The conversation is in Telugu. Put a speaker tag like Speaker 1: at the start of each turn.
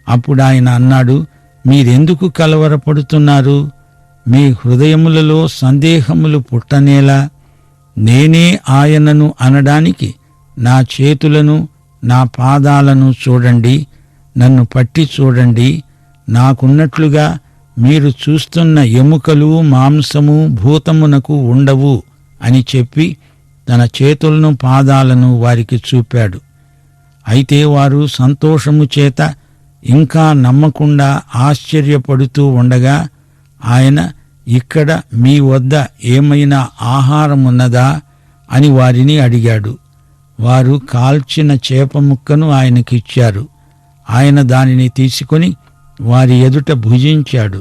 Speaker 1: అప్పుడాయన అన్నాడు, మీరెందుకు కలవరపడుతున్నారు? మీ హృదయములలో సందేహములు పుట్టనేలా? నేనే ఆయనను అనడానికి నా చేతులను నా పాదాలను చూడండి, నన్ను పట్టి చూడండి. నాకున్నట్లుగా మీరు చూస్తున్న ఎముకలు మాంసము భూతమునకు ఉండవు అని చెప్పి తన చేతులను పాదాలను వారికి చూపాడు. అయితే వారు సంతోషము చేత ఇంకా నమ్మకుండా ఆశ్చర్యపడుతూ ఉండగా ఆయన, ఇక్కడ మీ వద్ద ఏమైనా ఆహారమున్నదా అని వారిని అడిగాడు. వారు కాల్చిన చేప ముక్కను ఆయనకిచ్చారు. ఆయన దానిని తీసుకొని వారి ఎదుట భుజించాడు.